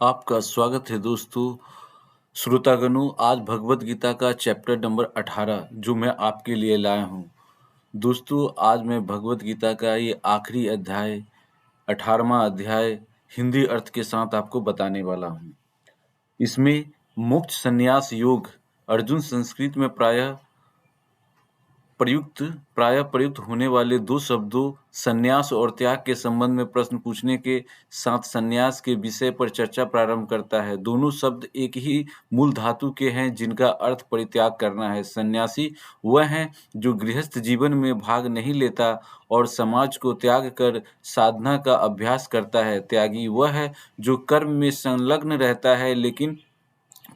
आपका स्वागत है दोस्तों। श्रोतागणों, आज भगवत गीता का चैप्टर नंबर 18 जो मैं आपके लिए लाया हूँ। दोस्तों, आज मैं भगवत गीता का ये आखिरी अध्याय 18वां अध्याय हिंदी अर्थ के साथ आपको बताने वाला हूँ। इसमें मोक्ष संन्यास योग अर्जुन संस्कृत में प्रायः प्रयुक्त होने वाले दो शब्दों संन्यास और त्याग के संबंध में प्रश्न पूछने के साथ संन्यास के विषय पर चर्चा प्रारंभ करता है। दोनों शब्द एक ही मूल धातु के हैं जिनका अर्थ परित्याग करना है। सन्यासी वह है जो गृहस्थ जीवन में भाग नहीं लेता और समाज को त्याग कर साधना का अभ्यास करता है। त्यागी वह है जो कर्म में संलग्न रहता है लेकिन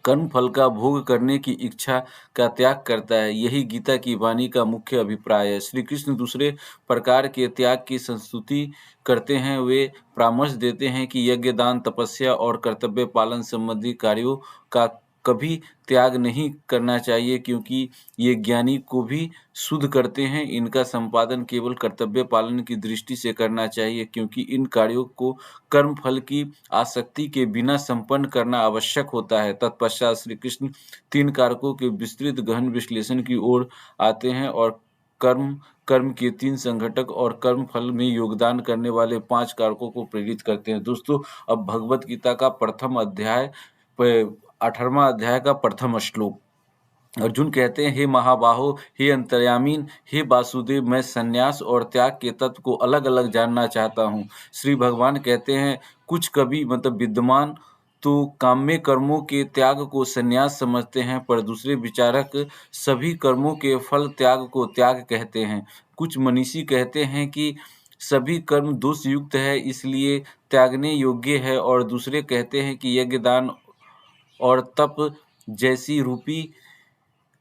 कर्म फल का भोग करने की इच्छा का त्याग करता है। यही गीता की वाणी का मुख्य अभिप्राय है। श्री कृष्ण दूसरे प्रकार के त्याग की संस्तुति करते हैं। वे परामर्श देते हैं कि यज्ञ, दान, तपस्या और कर्तव्य पालन संबंधी कार्यों का कभी त्याग नहीं करना चाहिए क्योंकि ये ज्ञानी को भी शुद्ध करते हैं। इनका संपादन केवल कर्तव्य पालन की दृष्टि से करना चाहिए क्योंकि इन कार्यों को कर्म फल की आसक्ति के बिना संपन्न करना आवश्यक होता है। तत्पश्चात श्री कृष्ण 3 कारकों के विस्तृत गहन विश्लेषण की ओर आते हैं और कर्म के 3 संघटक और कर्म फल में योगदान करने वाले 5 कारकों को प्रेरित करते हैं। दोस्तों, अब भगवत गीता का प्रथम अध्याय 18वां अध्याय का प्रथम श्लोक। अर्जुन कहते हैं, हे महाबाहो, हे अंतर्यामीन, हे वासुदेव, मैं संन्यास और त्याग के तत्व को अलग अलग जानना चाहता हूँ। श्री भगवान कहते हैं, कुछ कवि मतलब विद्वान तो काम्य कर्मों के त्याग को संन्यास समझते हैं, पर दूसरे विचारक सभी कर्मों के फल त्याग को त्याग कहते हैं। कुछ मनीषी कहते हैं कि सभी कर्म दोष युक्त है इसलिए त्यागने योग्य है, और दूसरे कहते हैं कि यज्ञ, दान और तप जैसी रूपी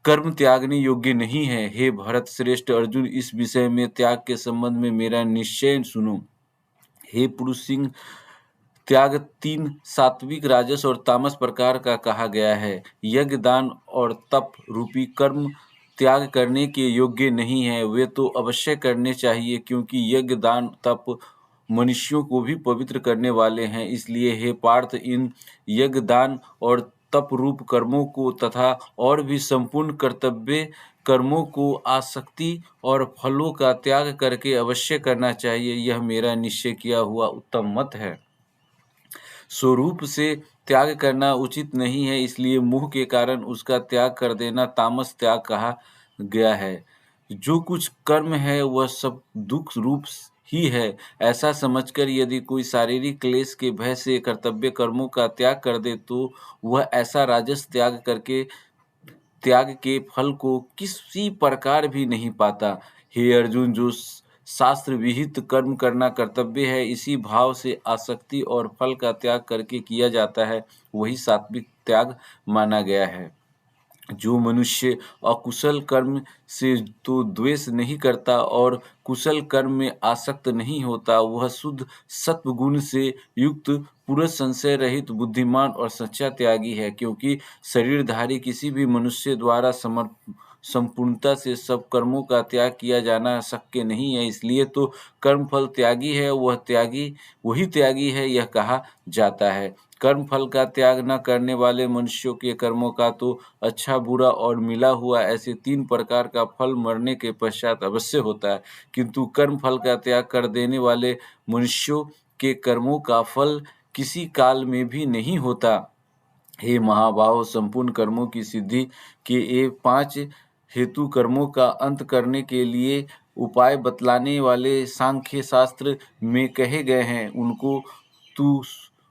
कर्म त्यागने योग्य नहीं है। हे भरत श्रेष्ठ अर्जुन, इस विषय में त्याग के संबंध में मेरा निश्चय सुनो। हे पुरुष सिंह, त्याग 3 सात्विक, राजस और तामस प्रकार का कहा गया है। यज्ञ, दान और तप रूपी कर्म त्याग करने के योग्य नहीं है। वे तो अवश्य करने चाहिए क्योंकि यज्ञ, दान, तप मनुष्यों को भी पवित्र करने वाले हैं। इसलिए हे पार्थ, इन यज्ञ, दान और तप रूप कर्मों को तथा और भी संपूर्ण कर्तव्य कर्मों को आसक्ति और फलों का त्याग करके अवश्य करना चाहिए। यह मेरा निश्चय किया हुआ उत्तम मत है। स्वरूप से त्याग करना उचित नहीं है, इसलिए मोह के कारण उसका त्याग कर देना तामस त्याग कहा गया है। जो कुछ कर्म है वह सब दुख रूप ही है। ऐसा समझकर यदि कोई शारीरिक क्लेश के भय से कर्तव्य कर्मों का त्याग कर दे तो वह ऐसा राजस त्याग के फल को किसी प्रकार भी नहीं पाता। हे अर्जुन, जो शास्त्र विहित कर्म करना कर्तव्य है, इसी भाव से आसक्ति और फल का त्याग करके किया जाता है, वही सात्विक त्याग माना गया है। जो मनुष्य अकुशल कर्म से तो द्वेष नहीं करता और कुशल कर्म में आसक्त नहीं होता, वह शुद्ध सत्व गुण से युक्त पूर्ण संशय रहित बुद्धिमान और सच्चा त्यागी है। क्योंकि शरीरधारी किसी भी मनुष्य द्वारा संपूर्णता से सब कर्मों का त्याग किया जाना शक्य नहीं है, इसलिए तो कर्मफल त्यागी है, वही त्यागी है यह कहा जाता है। कर्म फल का त्याग न करने वाले मनुष्यों के कर्मों का तो अच्छा, बुरा और मिला हुआ ऐसे 3 प्रकार का फल मरने के पश्चात अवश्य होता है, किंतु कर्म फल का त्याग कर देने वाले मनुष्यों के कर्मों का फल किसी काल में भी नहीं होता। हे महाबाहो, संपूर्ण कर्मों की सिद्धि के ये 5 हेतु कर्मों का अंत करने के लिए उपाय बतलाने वाले सांख्य शास्त्र में कहे गए हैं, उनको तू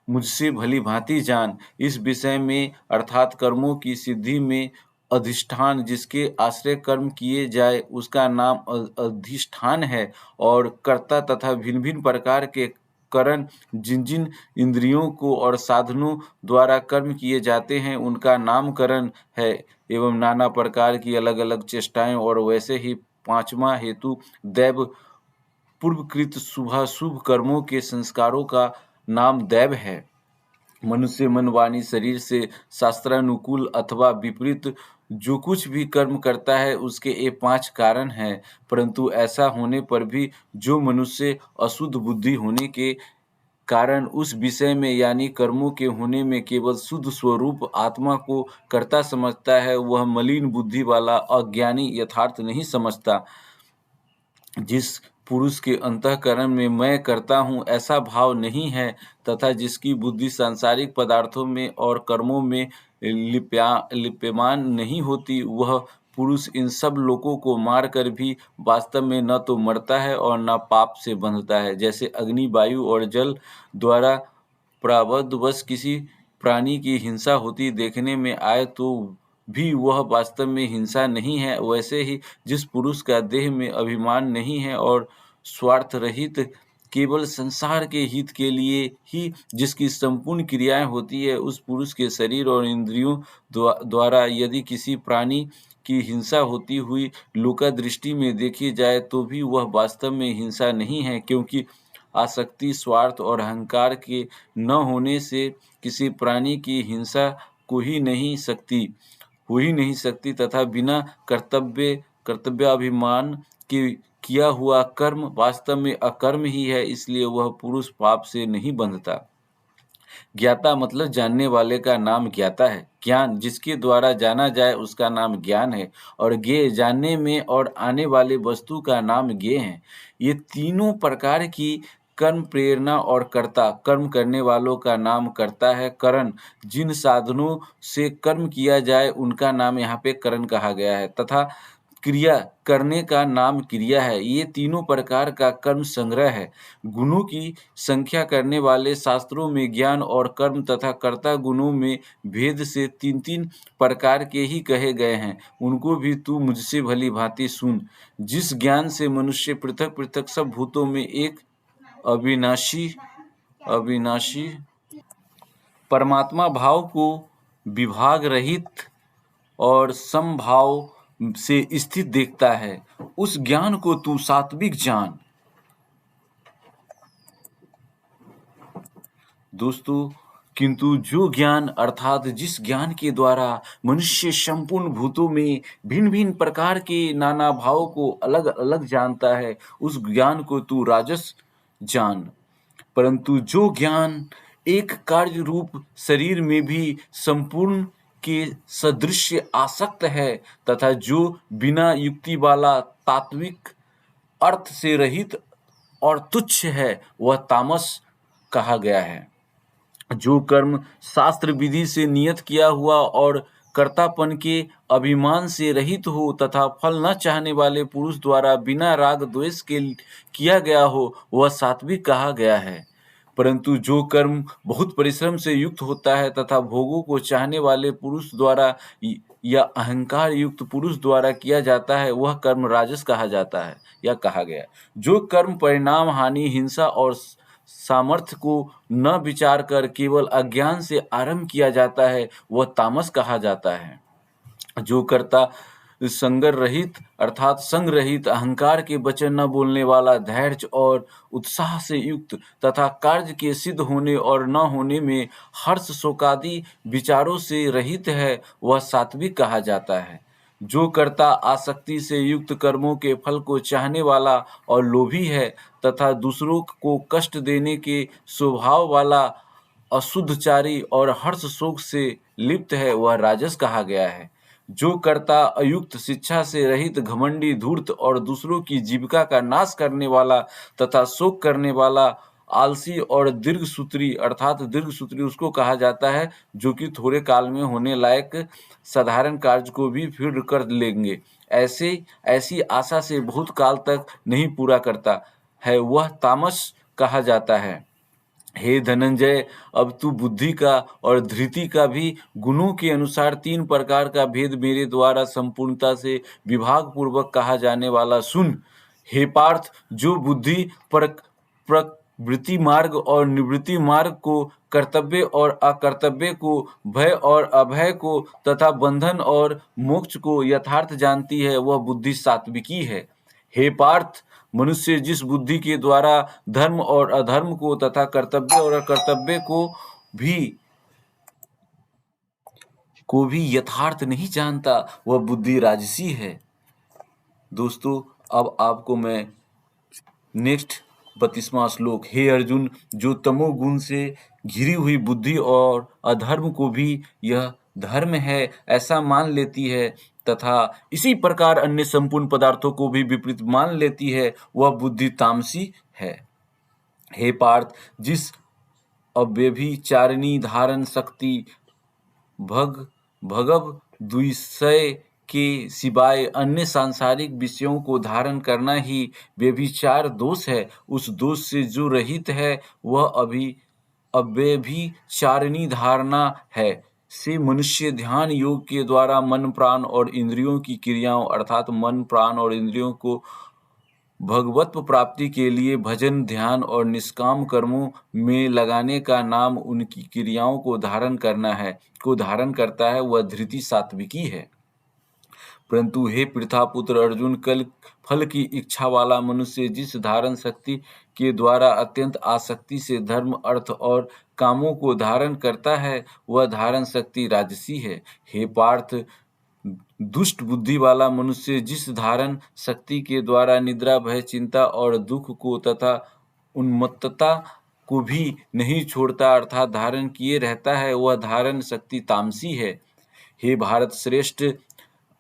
मुझसे भली भांति जान। इस विषय में अर्थात कर्मों की सिद्धि में अधिष्ठान जिसके आश्रय कर्म किए जाए उसका नाम अधिष्ठान है, और कर्ता तथा भिन्न भिन्न प्रकार के करण जिन जिन इंद्रियों को और साधनों द्वारा कर्म किए जाते हैं उनका नामकरण है, एवं नाना प्रकार की अलग अलग चेष्टाएं। और वैसे ही 5वां हेतु दैव पूर्वकृत शुभाशुभ कर्मों के संस्कारों का नाम दैव है। मनुष्य मन, वाणी, शरीर से शास्त्रानुकूल अथवा विपरीत जो कुछ भी कर्म करता है उसके ये 5 कारण हैं, परंतु ऐसा होने पर भी जो मनुष्य अशुद्ध बुद्धि होने के कारण उस विषय में यानी कर्मों के होने में केवल शुद्ध स्वरूप आत्मा को कर्ता समझता है, वह मलिन बुद्धि वाला अज्ञानी यथार्थ नहीं समझता। जिस पुरुष के अंतःकरण में मैं करता हूँ ऐसा भाव नहीं है तथा जिसकी बुद्धि सांसारिक पदार्थों में और कर्मों में लिप्यमान नहीं होती, वह पुरुष इन सब लोगों को मारकर भी वास्तव में न तो मरता है और न पाप से बंधता है। जैसे अग्नि, वायु और जल द्वारा प्रारब्धवश किसी प्राणी की हिंसा होती देखने में आए तो भी वह वास्तव में हिंसा नहीं है, वैसे ही जिस पुरुष का देह में अभिमान नहीं है और स्वार्थ रहित केवल संसार के हित के लिए ही जिसकी संपूर्ण क्रियाएं होती है, उस पुरुष के शरीर और इंद्रियों द्वारा यदि किसी प्राणी की हिंसा होती हुई लोकादृष्टि में देखी जाए तो भी वह वास्तव में हिंसा नहीं है, क्योंकि आसक्ति, स्वार्थ और अहंकार के न होने से किसी प्राणी की हिंसा हो ही नहीं सकती तथा बिना कर्तव्याभिमान के किया हुआ कर्म वास्तव में अकर्म ही है, इसलिए वह पुरुष पाप से नहीं बंधता। ज्ञाता मतलब जानने वाले का नाम ज्ञाता है। ज्ञान जिसके द्वारा जाना जाए उसका नाम ज्ञान है और ज्ञेय जानने में और आने वाले वस्तु का नाम ज्ञेय है। ये तीनों प्रकार की कर्म प्रेरणा और कर्ता, कर्म करने वालों का नाम कर्ता है। करण जिन साधनों से कर्म किया जाए उनका नाम यहाँ पे करण कहा गया है तथा क्रिया करने का नाम क्रिया है। ये तीनों प्रकार का कर्म संग्रह है। गुणों की संख्या करने वाले शास्त्रों में ज्ञान और कर्म तथा कर्ता गुणों में भेद से तीन तीन प्रकार के ही कहे गए हैं, उनको भी तू मुझसे भली भांति सुन। जिस ज्ञान से मनुष्य पृथक पृथक सब भूतों में एक अविनाशी अविनाशी परमात्मा भाव को विभाग रहित और समभाव से स्थित देखता है, उस ज्ञान को तू सात्विक जान। दोस्तों, किंतु जो ज्ञान अर्थात जिस ज्ञान के द्वारा मनुष्य संपूर्ण भूतों में भिन्न भिन्न प्रकार के नाना भावों को अलग अलग जानता है, उस ज्ञान को तू राजस जान। परंतु जो ज्ञान एक कार्य रूप शरीर में भी संपूर्ण के सदृश आसक्त है तथा जो बिना युक्ति वाला तात्विक अर्थ से रहित और तुच्छ है, वह तामस कहा गया है। जो कर्म शास्त्र विधि से नियत किया हुआ और कर्तापन के अभिमान से रहित हो तथा फल न चाहने वाले पुरुष द्वारा बिना राग द्वेष के किया गया हो, वह सात्विक कहा गया है। परंतु जो कर्म बहुत परिश्रम से युक्त होता है तथा भोगों को चाहने वाले पुरुष द्वारा या अहंकार युक्त पुरुष द्वारा किया जाता है, वह कर्म राजस कहा जाता है या कहा गया। जो कर्म परिणाम, हानि, हिंसा और सामर्थ्य को न विचार कर केवल अज्ञान से आरंभ किया जाता है, वह तामस कहा जाता है। जो कर्ता संगर रहित अर्थात संग रहित, अहंकार के वचन न बोलने वाला, धैर्य और उत्साह से युक्त तथा कार्य के सिद्ध होने और न होने में हर्ष शोकादि विचारों से रहित है, वह सात्विक कहा जाता है। जो कर्ता आसक्ति से युक्त कर्मों के फल को चाहने वाला और लोभी है तथा दूसरों को कष्ट देने के स्वभाव वाला, अशुद्धचारी और हर्ष शोक से लिप्त है, वह राजस कहा गया है। जो कर्ता अयुक्त, शिक्षा से रहित, घमंडी, धूर्त और दूसरों की जीविका का नाश करने वाला तथा शोक करने वाला, आलसी और दीर्घसूत्री अर्थात दीर्घसूत्री उसको कहा जाता है जो कि थोड़े काल में होने लायक साधारण कार्य को भी फिर कर लेंगे, ऐसी आशा से बहुत काल तक नहीं पूरा करता है, वह तामस कहा जाता है। हे धनंजय, अब तू बुद्धि का और धृति का भी गुणों के अनुसार तीन प्रकार का भेद मेरे द्वारा संपूर्णता से विभाग पूर्वक कहा जाने वाला सुन। हे पार्थ, जो बुद्धि प्रवृत्ति मार्ग और निवृत्ति मार्ग को, कर्तव्य और अकर्तव्य को, भय और अभय को तथा बंधन और मोक्ष को यथार्थ जानती है, वह बुद्धि सात्विकी है। हे पार्थ, मनुष्य जिस बुद्धि के द्वारा धर्म और अधर्म को तथा कर्तव्य और अकर्तव्य को भी यथार्थ नहीं जानता, वह बुद्धि राजसी है। दोस्तों, अब आपको मैं नेक्स्ट 32वां श्लोक। हे अर्जुन, जो तमोगुण से घिरी हुई बुद्धि और अधर्म को भी यह धर्म है ऐसा मान लेती है तथा इसी प्रकार अन्य संपूर्ण पदार्थों को भी विपरीत मान लेती है, वह बुद्धि तामसी है। हे पार्थ, जिस अव्यभिचारिणी धारण शक्ति भग भगव द्विषय के सिवाय अन्य सांसारिक विषयों को धारण करना ही व्यभिचार दोष है, उस दोष से जो रहित है वह अव्यभिचारिणी धारणा है से मनुष्य ध्यान योग के द्वारा मन प्राण और इंद्रियों की क्रियाओं अर्थात मन प्राण और इंद्रियों को भगवत्व प्राप्ति के लिए भजन, ध्यान और निष्काम कर्मों में लगाने का नाम उनकी क्रियाओं को धारण करता है, वह धृति सात्विकी है। परंतु हे पृथापुत्र अर्जुन, कल फल की इच्छा वाला मनुष्य जिस धारण शक्ति के द्वारा अत्यंत आसक्ति से धर्म, अर्थ और कामों को धारण करता है, वह धारण शक्ति राजसी है। हे पार्थ, दुष्ट बुद्धि वाला मनुष्य जिस धारण शक्ति के द्वारा निद्रा, भय, चिंता और दुख को तथा उन्मत्तता को भी नहीं छोड़ता अर्थात धारण किए रहता है, वह धारण शक्ति तामसी है। हे भारत श्रेष्ठ,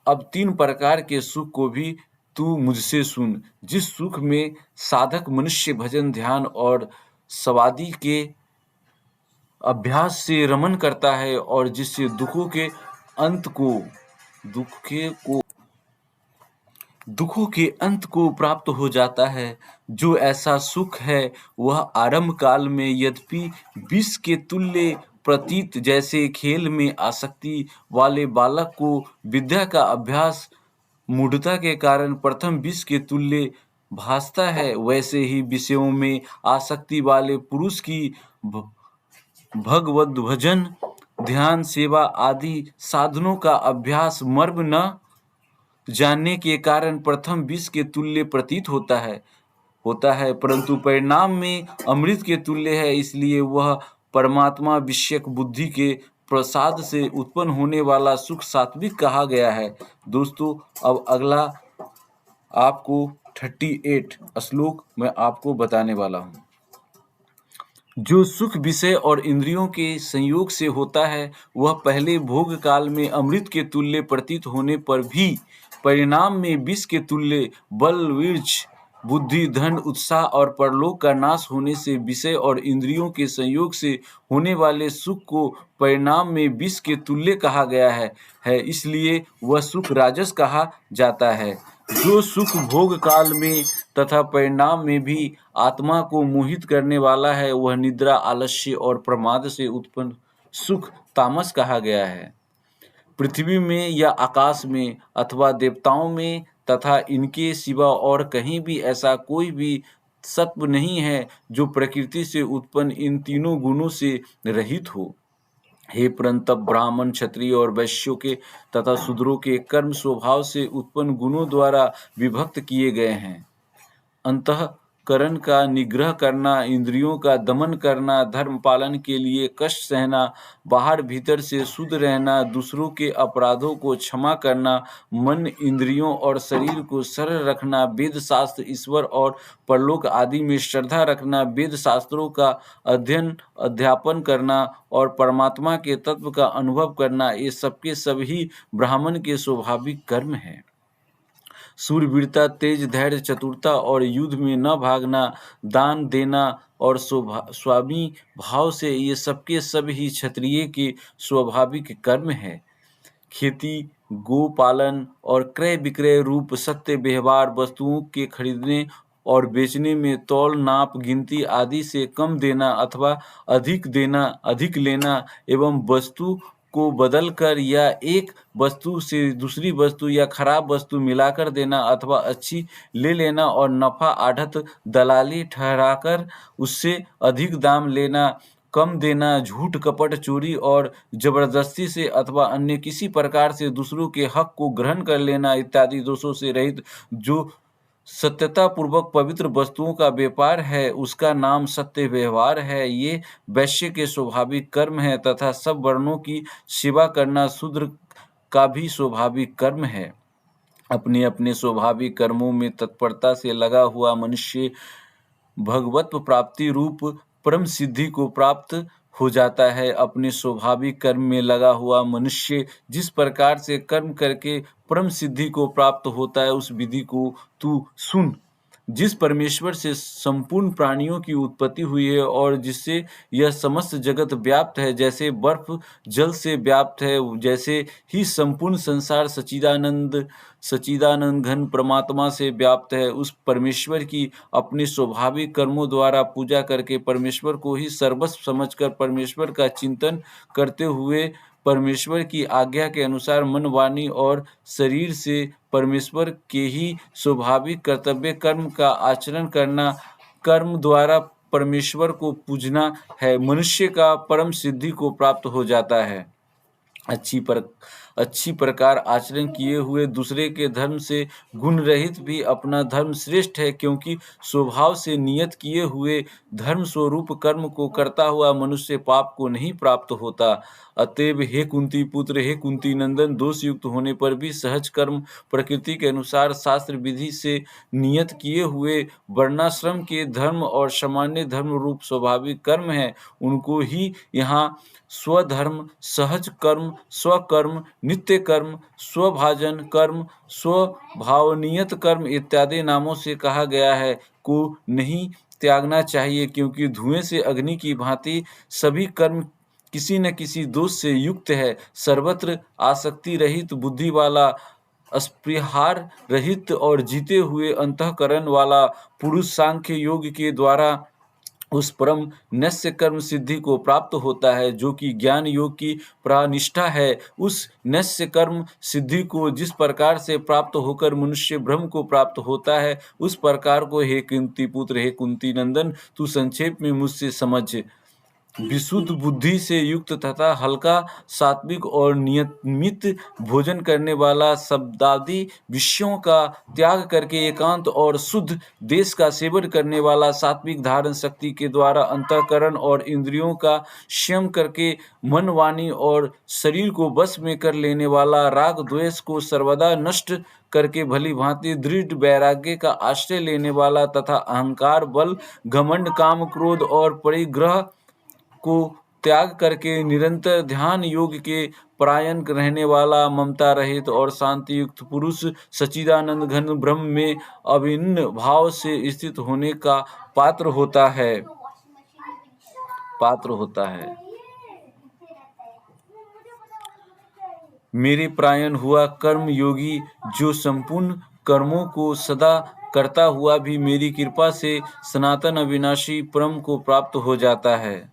अब 3 प्रकार के सुख को भी तू मुझसे सुन। जिस सुख में साधक मनुष्य भजन, ध्यान और समाधि के अभ्यास से रमन करता है और जिससे दुखों के अंत को प्राप्त हो जाता है, जो ऐसा सुख है वह आरंभ काल में यद्यपि विष के तुल्य प्रतीत, जैसे खेल में आसक्ति वाले बालक को विद्या का अभ्यास मूढ़ता के कारण प्रथम विष के तुल्य भासता है, वैसे ही विषयों में आसक्ति वाले पुरुष की भगवद भजन, ध्यान, सेवा आदि साधनों का अभ्यास मर्म न जानने के कारण प्रथम विष के तुल्य प्रतीत होता है, परंतु परिणाम में अमृत के तुल्य है। इसलिए वह परमात्मा विषयक बुद्धि के प्रसाद से उत्पन्न होने वाला सुख सात्विक कहा गया है। दोस्तों, अब अगला आपको 38 श्लोक मैं आपको बताने वाला हूँ। जो सुख विषय और इंद्रियों के संयोग से होता है, वह पहले भोग काल में अमृत के तुल्य प्रतीत होने पर भी परिणाम में विष के तुल्य बल, वीर्य, बुद्धि, धन, उत्साह और परलोक का नाश होने से विषय और इंद्रियों के संयोग से होने वाले सुख को परिणाम में विष के तुल्य कहा गया है, इसलिए वह सुख राजस कहा जाता है। जो सुख भोग काल में तथा परिणाम में भी आत्मा को मोहित करने वाला है, वह निद्रा, आलस्य और प्रमाद से उत्पन्न सुख तामस कहा गया है। पृथ्वी में या आकाश में अथवा देवताओं में तथा इनके सिवा और कहीं भी ऐसा कोई भी सत्व नहीं है जो प्रकृति से उत्पन्न इन तीनों गुणों से रहित हो। हे परंतप, ब्राह्मण, क्षत्रिय और वैश्यों के तथा शूद्रों के कर्म स्वभाव से उत्पन्न गुणों द्वारा विभक्त किए गए हैं। अंतःकरण का निग्रह करना, इंद्रियों का दमन करना, धर्म पालन के लिए कष्ट सहना, बाहर भीतर से शुद्ध रहना, दूसरों के अपराधों को क्षमा करना, मन, इंद्रियों और शरीर को सरल रखना, वेद शास्त्र, ईश्वर और परलोक आदि में श्रद्धा रखना, वेद शास्त्रों का अध्ययन अध्यापन करना और परमात्मा के तत्व का अनुभव करना, ये सबके सभी ब्राह्मण के स्वाभाविक कर्म हैं। शूरवीरता, तेज, धैर्य, चतुरता और युद्ध में न भागना, दान देना और स्वामी भाव से ये सबके सब ही क्षत्रिय के स्वाभाविक कर्म है। खेती, गो पालन और क्रय विक्रय रूप सत्य व्यवहार, वस्तुओं के खरीदने और बेचने में तौल, नाप, गिनती आदि से कम देना अथवा अधिक लेना एवं वस्तु को बदलकर या एक वस्तु से दूसरी वस्तु या खराब वस्तु मिलाकर देना अथवा अच्छी ले लेना और नफा आढ़त दलाली ठहराकर उससे अधिक दाम लेना, कम देना, झूठ, कपट, चोरी और जबरदस्ती से अथवा अन्य किसी प्रकार से दूसरों के हक को ग्रहण कर लेना इत्यादि दोषों से रहित जो सत्यता पूर्वक पवित्र वस्तुओं का व्यापार है, उसका नाम सत्य व्यवहार है। ये वैश्य के स्वाभाविक कर्म है तथा सब वर्णों की सेवा करना शूद्र का भी स्वाभाविक कर्म है। अपने अपने स्वाभाविक कर्मों में तत्परता से लगा हुआ मनुष्य भगवत्व प्राप्ति रूप परम सिद्धि को प्राप्त हो जाता है। अपने स्वाभाविक कर्म में लगा हुआ मनुष्य जिस प्रकार से कर्म करके परम सिद्धि को प्राप्त होता है, उस विधि को तू सुन। जिस परमेश्वर से संपूर्ण प्राणियों की उत्पत्ति हुई है और जिससे यह समस्त जगत व्याप्त है, जैसे बर्फ जल से व्याप्त है, जैसे ही संपूर्ण संसार सच्चिदानंद घन परमात्मा से व्याप्त है, उस परमेश्वर की अपने स्वाभाविक कर्मों द्वारा पूजा करके परमेश्वर को ही सर्वस्व समझकर परमेश्वर का चिंतन करते हुए परमेश्वर की आज्ञा के अनुसार मन, वाणी और शरीर से परमेश्वर के ही स्वाभाविक कर्तव्य कर्म का आचरण करना, कर्म द्वारा परमेश्वर को पूजना है, मनुष्य का परम सिद्धि को प्राप्त हो जाता है। अच्छी प्रकार आचरण किए हुए दूसरे के धर्म से गुण रहित भी अपना धर्म श्रेष्ठ है, क्योंकि स्वभाव से नियत किए हुए धर्म स्वरूप कर्म को करता हुआ मनुष्य पाप को नहीं प्राप्त होता। अतएव हे कुंती पुत्र, हे कुंती नंदन, दोष युक्त होने पर भी सहज कर्म प्रकृति के अनुसार शास्त्र विधि से नियत किए हुए वर्णाश्रम के धर्म और सामान्य धर्म रूप स्वाभाविक कर्म है, उनको ही यहाँ स्वधर्म, सहज कर्म, स्वकर्म, नित्य कर्म, स्वभाजन कर्म, स्वभावनियत कर्म इत्यादि नामों से कहा गया है, को नहीं त्यागना चाहिए, क्योंकि धुएं से अग्नि की भांति सभी कर्म किसी न किसी दोष से युक्त है। सर्वत्र आसक्ति रहित बुद्धि वाला, अस्पृहार रहित और जीते हुए अंतःकरण वाला पुरुष सांख्य योग के द्वारा उस परम नस्य कर्म सिद्धि को प्राप्त होता है, जो कि ज्ञान योग की प्रानिष्ठा है। उस नस्य कर्म सिद्धि को जिस प्रकार से प्राप्त होकर मनुष्य ब्रह्म को प्राप्त होता है, उस प्रकार को हे कुंती पुत्र, हे कुंती नंदन, तू संक्षेप में मुझसे समझ। विशुद्ध बुद्धि से युक्त तथा हल्का, सात्विक और नियमित भोजन करने वाला, शब्दादि विषयों का त्याग करके एकांत और शुद्ध देश का सेवन करने वाला, सात्विक धारण शक्ति के द्वारा अंतःकरण और इंद्रियों का संयम करके मन, वाणी और शरीर को वश में कर लेने वाला, राग द्वेष को सर्वदा नष्ट करके भली भांति दृढ़ वैराग्य का आश्रय लेने वाला तथा अहंकार, बल, घमंड, काम, क्रोध और परिग्रह को त्याग करके निरंतर ध्यान योग के परायण रहने वाला, ममता रहित और शांति युक्त पुरुष सच्चिदानंद घन ब्रह्म में अभिन्न भाव से स्थित होने का पात्र होता है। मेरे परायण हुआ कर्म योगी जो संपूर्ण कर्मों को सदा करता हुआ भी मेरी कृपा से सनातन अविनाशी परम को प्राप्त हो जाता है।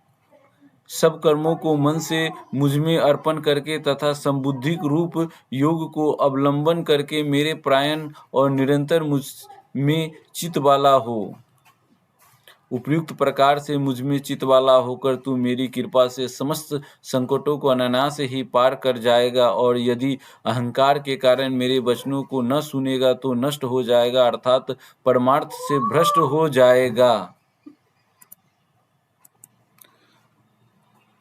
सब कर्मों को मन से मुझ में अर्पण करके तथा संबुद्धिक रूप योग को अवलंबन करके मेरे परायण और निरंतर मुझ में चित्त वाला हो। उपयुक्त प्रकार से मुझ में चित्त वाला होकर तू मेरी कृपा से समस्त संकटों को अनायास ही पार कर जाएगा, और यदि अहंकार के कारण मेरे वचनों को न सुनेगा तो नष्ट हो जाएगा, अर्थात परमार्थ से भ्रष्ट हो जाएगा।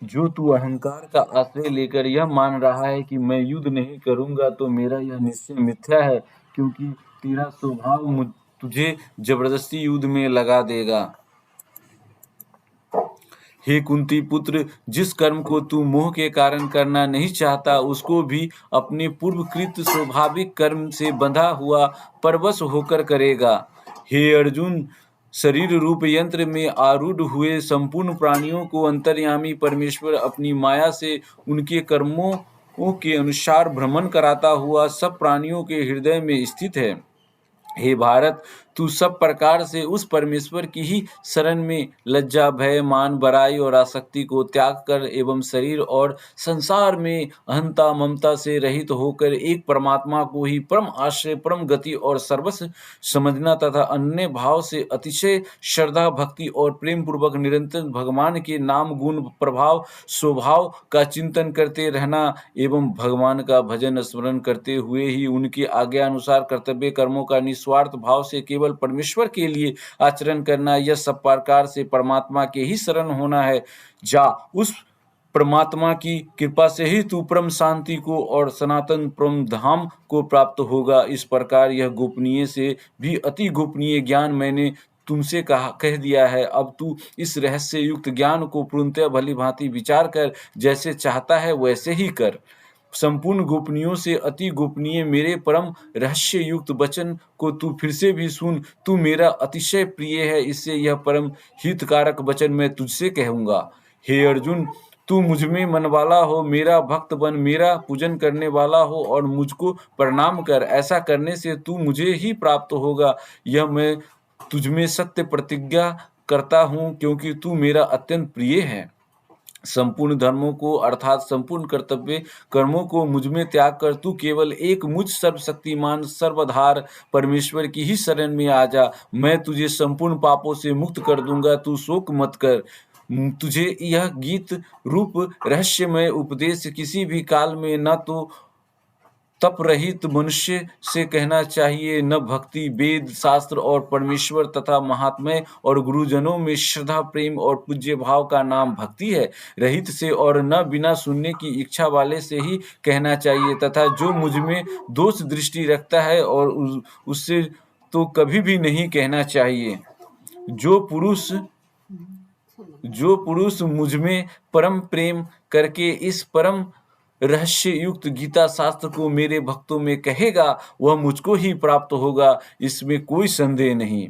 जो तू अहंकार का आश्रय लेकर यह मान रहा है कि मैं युद्ध नहीं करूंगा, तो मेरा यह निश्चय मिथ्या है, क्योंकि तेरा स्वभाव तुझे जबरदस्ती युद्ध में लगा देगा। हे कुंती पुत्र, जिस कर्म को तू मोह के कारण करना नहीं चाहता, उसको भी अपने पूर्वकृत स्वाभाविक कर्म से बंधा हुआ परवश होकर करेगा। हे अर्जुन, शरीर रूप यंत्र में आरूढ़ हुए संपूर्ण प्राणियों को अंतर्यामी परमेश्वर अपनी माया से उनके कर्मों के अनुसार भ्रमण कराता हुआ सब प्राणियों के हृदय में स्थित है। हे भारत, तू सब प्रकार से उस परमेश्वर की ही शरण में लज्जा, भय, मान, बड़ाई और आसक्ति को त्याग कर एवं शरीर और संसार में अहंता, ममता से रहित होकर एक परमात्मा को ही परम आश्रय, परम गति और सर्वस्व समझना तथा अन्य भाव से अतिशय श्रद्धा, भक्ति और प्रेम पूर्वक निरंतर भगवान के नाम, गुण, प्रभाव, स्वभाव का चिंतन करते रहना एवं भगवान का भजन स्मरण करते हुए ही उनकी आज्ञा अनुसार कर्तव्य कर्मों का निस्वार्थ भाव से केवल परमेश्वर के लिए आचरण करना, यह सब प्रकार से परमात्मा के ही शरण होना है। जा, उस परमात्मा की कृपा से ही तू परम शांति को और सनातन परम धाम को प्राप्त होगा। इस प्रकार यह गोपनीय से भी अति गोपनीय ज्ञान मैंने तुमसे कह दिया है। अब तू इस रहस्य युक्त ज्ञान को पूर्णतः भली-भाँति विचार कर, जैसे चाहता है वैसे ही कर। संपूर्ण गोपनीयों से अति गोपनीय मेरे परम रहस्य युक्त वचन को तू फिर से भी सुन। तू मेरा अतिशय प्रिय है, इससे यह परम हितकारक वचन मैं तुझसे कहूँगा। हे अर्जुन, तू मुझ में मनवाला हो, मेरा भक्त बन, मेरा पूजन करने वाला हो और मुझको प्रणाम कर। ऐसा करने से तू मुझे ही प्राप्त होगा। यह मैं तुझ में सत्य प्रतिज्ञा करता हूँ, क्योंकि तू मेरा अत्यंत प्रिय है। संपूर्ण धर्मों को अर्थात संपूर्ण कर्तव्य कर्मों को मुझ में त्याग कर तू केवल एक मुझ सर्वशक्तिमान सर्वधार परमेश्वर की ही शरण में आ जा। मैं तुझे संपूर्ण पापों से मुक्त कर दूंगा, तू शोक मत कर। तुझे यह गीत रूप रहस्यमय उपदेश किसी भी काल में न तो तप रहित मनुष्य से कहना चाहिए, न भक्ति, वेद, शास्त्र और परमेश्वर तथा महात्म्य और गुरुजनों में श्रद्धा, प्रेम और पूज्य भाव का नाम भक्ति है, रहित से और न बिना सुनने की इच्छा वाले से ही कहना चाहिए, तथा जो मुझ में दोष दृष्टि रखता है और उससे तो कभी भी नहीं कहना चाहिए। जो पुरुष जो पुरुष मुझ में परम प्रेम करके इस परम रहस्य युक्त गीता शास्त्र को मेरे भक्तों में कहेगा, वह मुझको ही प्राप्त होगा, इसमें कोई संदेह नहीं।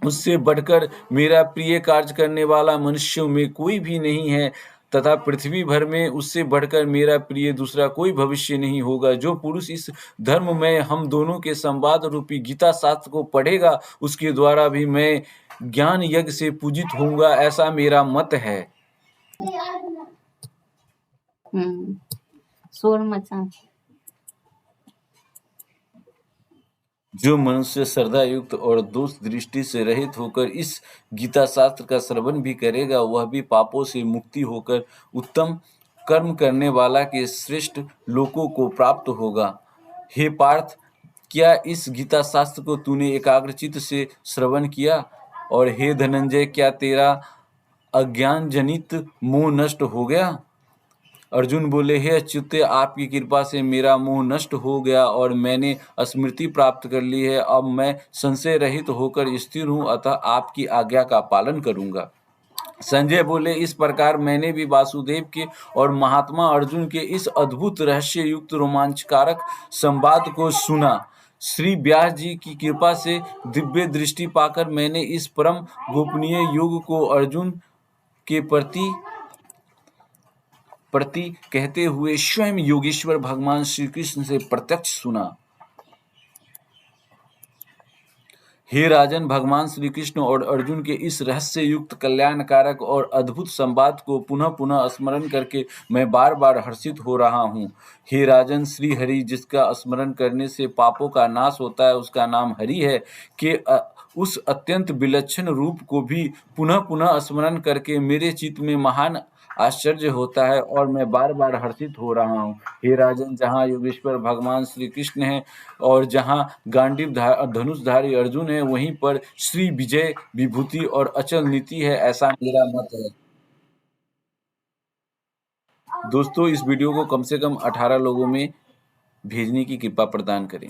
उससे बढ़कर मेरा प्रिय कार्य करने वाला मनुष्यों में कोई भी नहीं है, तथा पृथ्वी भर में उससे बढ़कर मेरा प्रिय दूसरा कोई भविष्य नहीं होगा। जो पुरुष इस धर्म में हम दोनों के संवाद रूपी गीता शास्त्र को पढ़ेगा, उसके द्वारा भी मैं ज्ञान यज्ञ से पूजित होऊंगा, ऐसा मेरा मत है। शोर मचा। जो मनुष्य श्रद्धा युक्त और दोष दृष्टि से रहित होकर इस गीता शास्त्र का श्रवण भी करेगा, वह भी पापों से मुक्ति होकर उत्तम कर्म करने वाला के श्रेष्ठ लोकों को प्राप्त होगा। हे पार्थ, क्या इस गीता शास्त्र को तूने एकाग्रचित्त से श्रवण किया? और हे धनंजय, क्या तेरा अज्ञान जनित मोह नष्ट हो गया? अर्जुन बोले, हे अच्युत, आपकी कृपा से मेरा मोह नष्ट हो गया और मैंने स्मृति प्राप्त कर ली है। अब मैं संशय रहित होकर स्थिर हूँ, अतः आपकी आज्ञा का पालन करूंगा। संजय बोले, इस प्रकार मैंने भी वासुदेव के और महात्मा अर्जुन के इस अद्भुत रहस्य युक्त रोमांचकारक संवाद को सुना। श्री व्यास जी की कृपा से दिव्य दृष्टि पाकर मैंने इस परम गोपनीय योग को अर्जुन के प्रति कहते हुए स्वयं योगेश्वर भगवान श्री कृष्ण से प्रत्यक्ष सुना। हे राजन, भगवान श्री कृष्ण और अर्जुन के इस रहस्य युक्त कल्याणकारक और अद्भुत संवाद को पुनः पुनः स्मरण करके मैं बार बार हर्षित हो रहा हूँ। हे राजन, श्री हरि जिसका स्मरण करने से पापों का नाश होता है, उसका नाम हरि है, के उस अत्यंत विलक्षण रूप को भी पुनः पुनः स्मरण करके मेरे चित्त में महान आश्चर्य होता है और मैं बार बार हर्षित हो रहा हूँ। हे राजन, जहाँ योगेश्वर भगवान श्री कृष्ण है और जहाँ गांडीव धनुषधारी अर्जुन है, वहीं पर श्री विजय विभूति और अचल नीति है, ऐसा मेरा मत है। दोस्तों, इस वीडियो को कम से कम 18 लोगों में भेजने की कृपा प्रदान करें।